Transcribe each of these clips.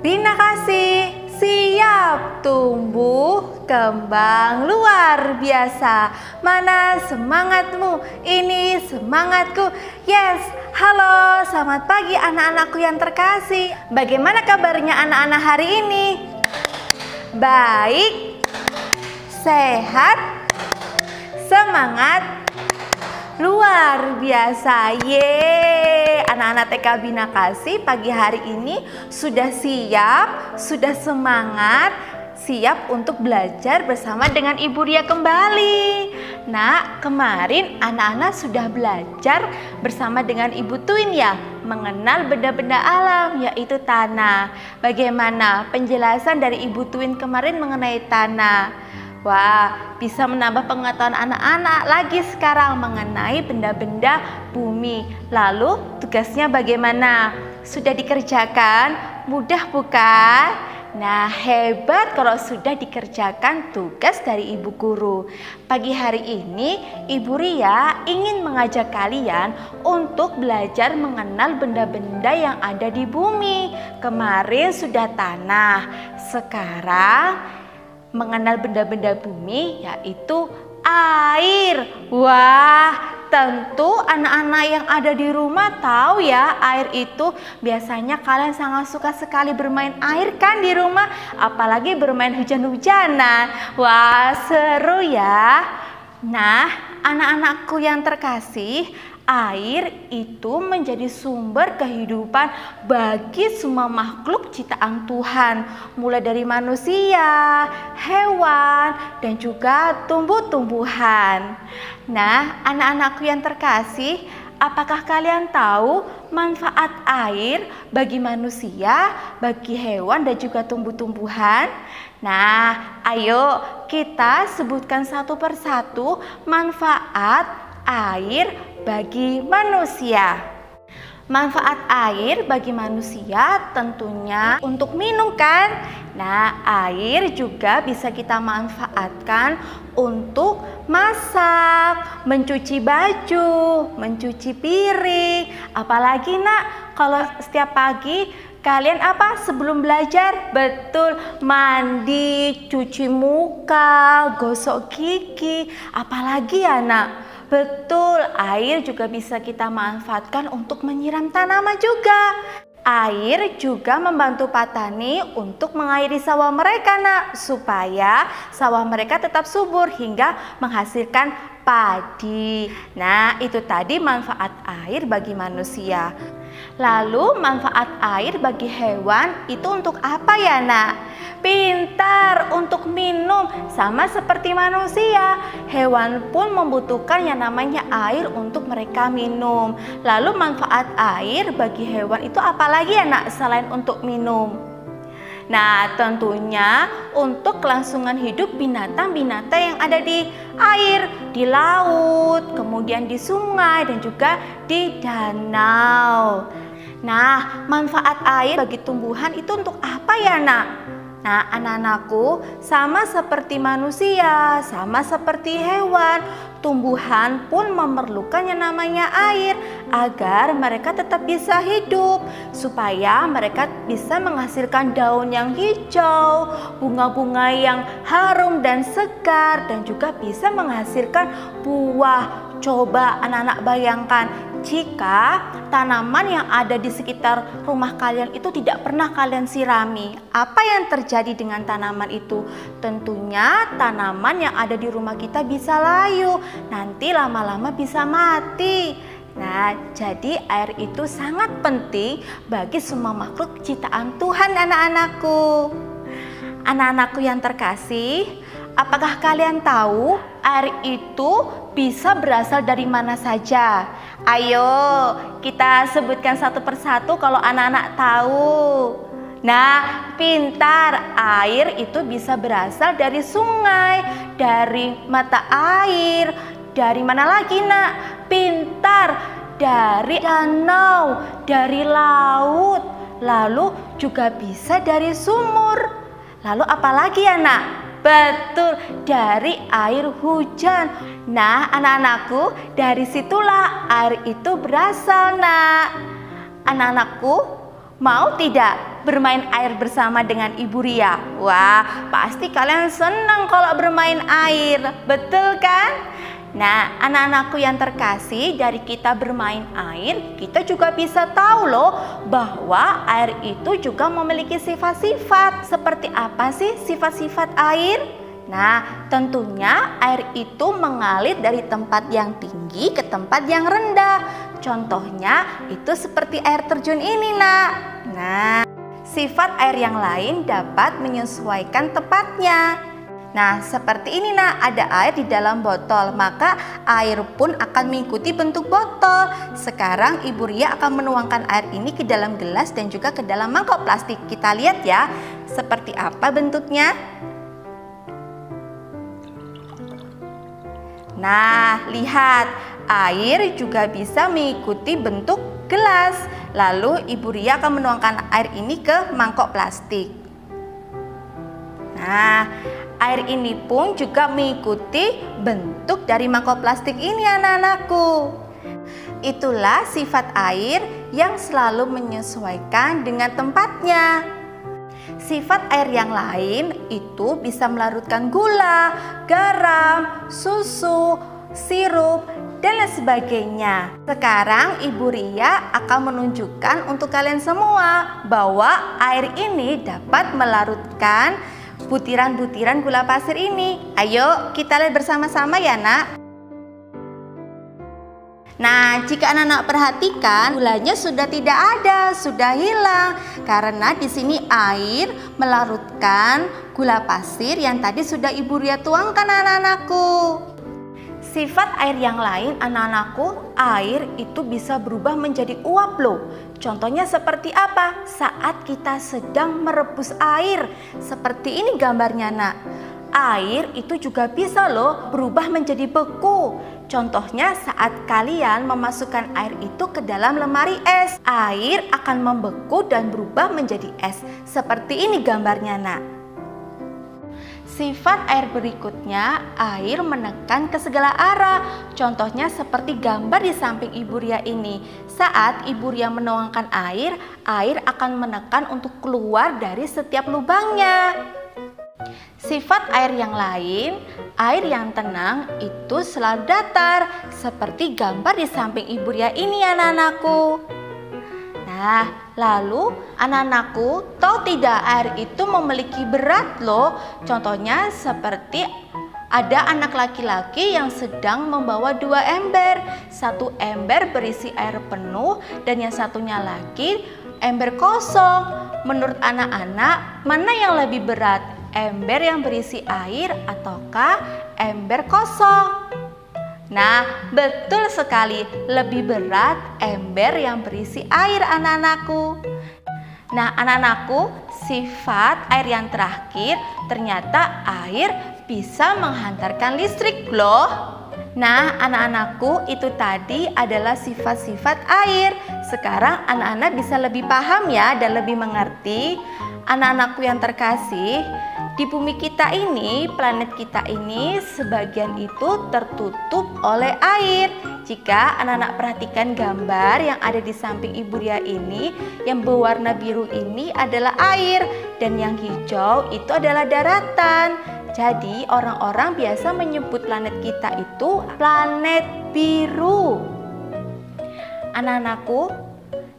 Bina kasih siap tumbuh kembang luar biasa. Mana semangatmu? Ini semangatku. Yes, halo, selamat pagi anak-anakku yang terkasih. Bagaimana kabarnya anak-anak hari ini? Baik, sehat, semangat, luar biasa. Yeay, anak-anak TK Bina Kasih pagi hari ini sudah siap, sudah semangat, siap untuk belajar bersama dengan Ibu Ria kembali. Nah, kemarin anak-anak sudah belajar bersama dengan Ibu Twin ya, mengenal benda-benda alam yaitu tanah. Bagaimana penjelasan dari Ibu Twin kemarin mengenai tanah? Wah, bisa menambah pengetahuan anak-anak lagi sekarang mengenai benda-benda bumi. Lalu tugasnya bagaimana? Sudah dikerjakan? Mudah bukan? Nah, hebat kalau sudah dikerjakan tugas dari Ibu Guru. Pagi hari ini Ibu Ria ingin mengajak kalian untuk belajar mengenal benda-benda yang ada di bumi. Kemarin sudah tanah, sekarang mengenal benda-benda bumi yaitu air. Wah, tentu anak-anak yang ada di rumah tahu ya, air itu biasanya kalian sangat suka sekali bermain air kan di rumah, apalagi bermain hujan-hujanan. Wah, seru ya. Nah, anak-anakku yang terkasih, air itu menjadi sumber kehidupan bagi semua makhluk ciptaan Tuhan, mulai dari manusia, hewan, dan juga tumbuh-tumbuhan. Nah, anak-anakku yang terkasih, apakah kalian tahu manfaat air bagi manusia, bagi hewan, dan juga tumbuh-tumbuhan? Nah, ayo kita sebutkan satu persatu manfaat air bagi manusia. Manfaat air bagi manusia tentunya untuk minum kan? Nah, air juga bisa kita manfaatkan untuk masak, mencuci baju, mencuci piring. Apalagi nak, kalau setiap pagi kalian apa sebelum belajar? Betul, mandi, cuci muka, gosok gigi. Apalagi ya nak? Betul, air juga bisa kita manfaatkan untuk menyiram tanaman juga. Air juga membantu petani untuk mengairi sawah mereka nak, supaya sawah mereka tetap subur hingga menghasilkan padi. Nah, itu tadi manfaat air bagi manusia. Lalu manfaat air bagi hewan itu untuk apa ya nak? Pintar, untuk minum, sama seperti manusia. Hewan pun membutuhkan yang namanya air untuk mereka minum. Lalu manfaat air bagi hewan itu apalagi ya nak selain untuk minum? Nah, tentunya untuk kelangsungan hidup binatang-binatang yang ada di air, di laut, kemudian di sungai, dan juga di danau. Nah, manfaat air bagi tumbuhan itu untuk apa ya nak? Nah, anak-anakku, sama seperti manusia, sama seperti hewan, tumbuhan pun memerlukan yang namanya air agar mereka tetap bisa hidup, supaya mereka bisa menghasilkan daun yang hijau, bunga-bunga yang harum dan segar, dan juga bisa menghasilkan buah. Coba anak-anak bayangkan, jika tanaman yang ada di sekitar rumah kalian itu tidak pernah kalian sirami, apa yang terjadi dengan tanaman itu? Tentunya tanaman yang ada di rumah kita bisa layu, nanti lama-lama bisa mati. Nah, jadi air itu sangat penting bagi semua makhluk ciptaan Tuhan anak-anakku. Anak-anakku yang terkasih, apakah kalian tahu air itu bisa berasal dari mana saja? Ayo kita sebutkan satu persatu kalau anak-anak tahu. Nah, pintar, air itu bisa berasal dari sungai, dari mata air, dari mana lagi nak? Pintar, dari danau, dari laut, lalu juga bisa dari sumur. Lalu apalagi ya nak? Betul, dari air hujan. Nah, anak-anakku, dari situlah air itu berasal nak. Anak-anakku, mau tidak bermain air bersama dengan Ibu Ria? Wah, pasti kalian senang kalau bermain air, betul kan? Nah, anak-anakku yang terkasih, dari kita bermain air, kita juga bisa tahu loh bahwa air itu juga memiliki sifat-sifat. Seperti apa sih sifat-sifat air? Nah, tentunya air itu mengalir dari tempat yang tinggi ke tempat yang rendah. Contohnya itu seperti air terjun ini, Nak. Nah, sifat air yang lain dapat menyesuaikan tempatnya. Nah, seperti ini, Nak, ada air di dalam botol, maka air pun akan mengikuti bentuk botol. Sekarang Ibu Ria akan menuangkan air ini ke dalam gelas dan juga ke dalam mangkok plastik. Kita lihat ya, seperti apa bentuknya. Nah, lihat, air juga bisa mengikuti bentuk gelas. Lalu Ibu Ria akan menuangkan air ini ke mangkok plastik. Nah, air ini pun juga mengikuti bentuk dari mangkok plastik ini, anak-anakku. Itulah sifat air yang selalu menyesuaikan dengan tempatnya. Sifat air yang lain itu bisa melarutkan gula, garam, susu, sirup, dan lain sebagainya. Sekarang Ibu Ria akan menunjukkan untuk kalian semua bahwa air ini dapat melarutkan butiran-butiran gula pasir ini. Ayo kita lihat bersama-sama ya, Nak. Nah, jika anak-anak perhatikan, gulanya sudah tidak ada, sudah hilang. Karena di sini air melarutkan gula pasir yang tadi sudah Ibu Ria tuangkan, anak-anakku. Sifat air yang lain, anak-anakku, air itu bisa berubah menjadi uap loh. Contohnya seperti apa? Saat kita sedang merebus air. Seperti ini gambarnya, Nak. Air itu juga bisa loh berubah menjadi beku. Contohnya saat kalian memasukkan air itu ke dalam lemari es, air akan membeku dan berubah menjadi es. Seperti ini gambarnya, Nak. Sifat air berikutnya, air menekan ke segala arah. Contohnya seperti gambar di samping Ibu Ria ini. Saat Ibu Ria menuangkan air, air akan menekan untuk keluar dari setiap lubangnya. Sifat air yang lain, air yang tenang itu selalu datar, seperti gambar di samping Ibu Ria ini, anak-anakku. Nah, lalu anak-anakku, tahu tidak air itu memiliki berat loh. Contohnya seperti ada anak laki-laki yang sedang membawa 2 ember. Satu ember berisi air penuh dan yang satunya lagi ember kosong. Menurut anak-anak, mana yang lebih berat? Ember yang berisi air ataukah ember kosong? Nah, betul sekali, lebih berat ember yang berisi air, anak-anakku. Nah, anak-anakku, sifat air yang terakhir, ternyata air bisa menghantarkan listrik loh. Nah, anak-anakku, itu tadi adalah sifat-sifat air. Sekarang anak-anak bisa lebih paham ya dan lebih mengerti. Anak-anakku yang terkasih, di bumi kita ini, planet kita ini, sebagian itu tertutup oleh air. Jika anak-anak perhatikan gambar yang ada di samping Ibu Ria ini, yang berwarna biru ini adalah air, dan yang hijau itu adalah daratan. Jadi orang-orang biasa menyebut planet kita itu planet biru. Anak-anakku,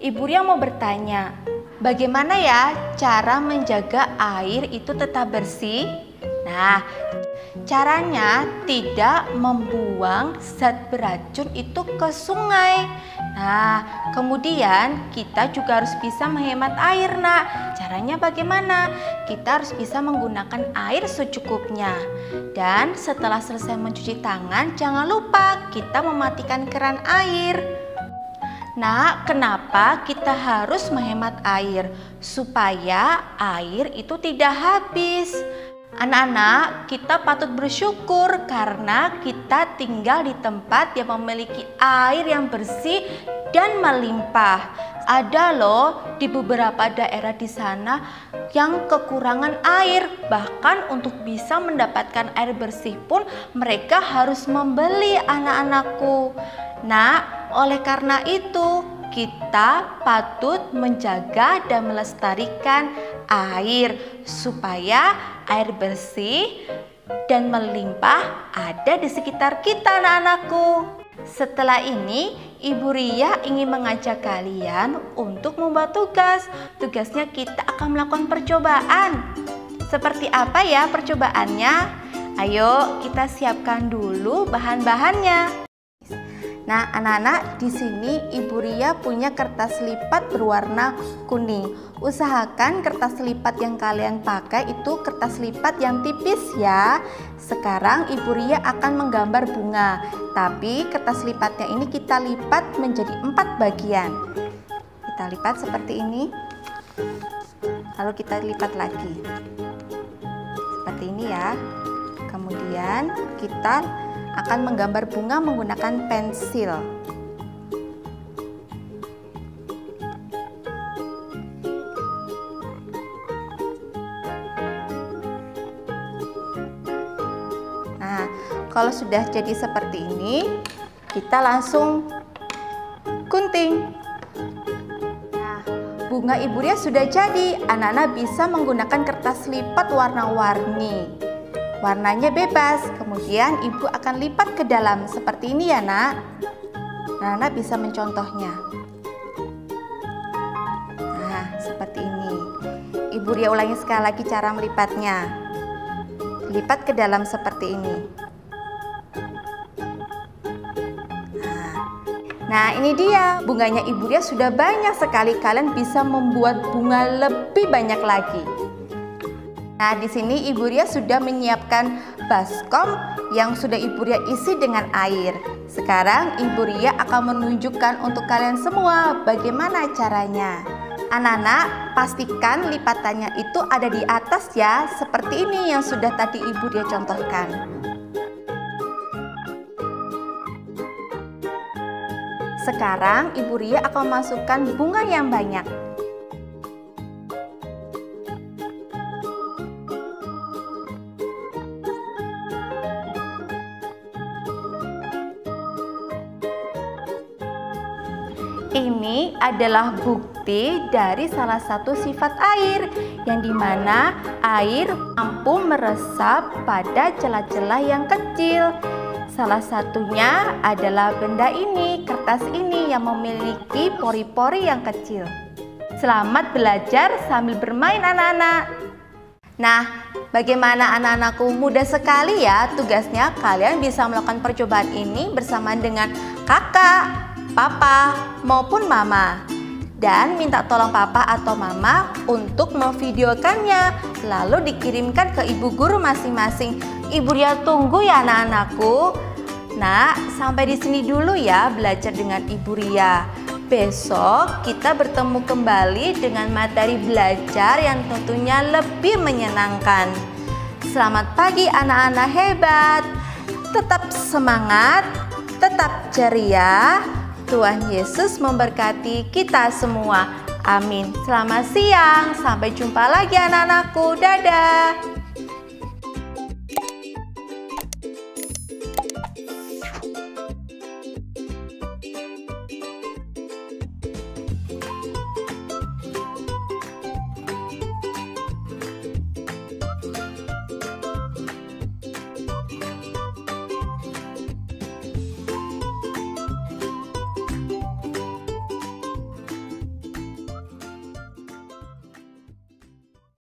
Ibu Ria mau bertanya, bagaimana ya cara menjaga air itu tetap bersih? Nah, caranya tidak membuang zat beracun itu ke sungai. Nah, kemudian kita juga harus bisa menghemat air, Nak. Caranya bagaimana? Kita harus bisa menggunakan air secukupnya. Dan setelah selesai mencuci tangan, jangan lupa kita mematikan keran air. Nah, kenapa kita harus menghemat air? Supaya air itu tidak habis. Anak-anak, kita patut bersyukur karena kita tinggal di tempat yang memiliki air yang bersih dan melimpah. Ada loh di beberapa daerah di sana yang kekurangan air. Bahkan untuk bisa mendapatkan air bersih pun mereka harus membeli, anak-anakku. Nah, oleh karena itu kita patut menjaga dan melestarikan air supaya air bersih dan melimpah ada di sekitar kita, anak-anakku. Setelah ini, Ibu Ria ingin mengajak kalian untuk membuat tugas. Tugasnya kita akan melakukan percobaan. Seperti apa ya percobaannya? Ayo kita siapkan dulu bahan-bahannya. Nah, anak-anak, di sini Ibu Ria punya kertas lipat berwarna kuning. Usahakan kertas lipat yang kalian pakai itu kertas lipat yang tipis ya. Sekarang Ibu Ria akan menggambar bunga, tapi kertas lipatnya ini kita lipat menjadi 4 bagian. Kita lipat seperti ini, lalu kita lipat lagi seperti ini ya. Kemudian kita akan menggambar bunga menggunakan pensil. Nah, kalau sudah jadi seperti ini, kita langsung gunting. Nah, bunga Ibu Ria sudah jadi. Anak-anak bisa menggunakan kertas lipat warna-warni. Warnanya bebas, kemudian ibu akan lipat ke dalam seperti ini ya nak. Nah, bisa mencontohnya. Nah, seperti ini. Ibu Ria ulangi sekali lagi cara melipatnya. Lipat ke dalam seperti ini. Nah, ini dia bunganya Ibu Ria sudah banyak sekali. Kalian bisa membuat bunga lebih banyak lagi. Nah, di sini Ibu Ria sudah menyiapkan baskom yang sudah Ibu Ria isi dengan air. Sekarang Ibu Ria akan menunjukkan untuk kalian semua bagaimana caranya. Anak-anak, pastikan lipatannya itu ada di atas ya, seperti ini yang sudah tadi Ibu Ria contohkan. Sekarang Ibu Ria akan masukkan bunga yang banyak. Ini adalah bukti dari salah satu sifat air, yang dimana air mampu meresap pada celah-celah yang kecil. Salah satunya adalah benda ini, kertas ini yang memiliki pori-pori yang kecil. Selamat belajar sambil bermain anak-anak. Nah, bagaimana anak-anakku? Mudah sekali ya tugasnya. Kalian bisa melakukan percobaan ini bersama dengan kakak, papa maupun mama, dan minta tolong papa atau mama untuk memvideokannya lalu dikirimkan ke ibu guru masing-masing. Ibu Ria tunggu ya anak-anakku. Nah, sampai di sini dulu ya belajar dengan Ibu Ria. Besok kita bertemu kembali dengan materi belajar yang tentunya lebih menyenangkan. Selamat pagi anak-anak hebat. Tetap semangat, tetap ceria. Tuhan Yesus memberkati kita semua. Amin. Selamat siang. Sampai jumpa lagi anak-anakku. Dadah.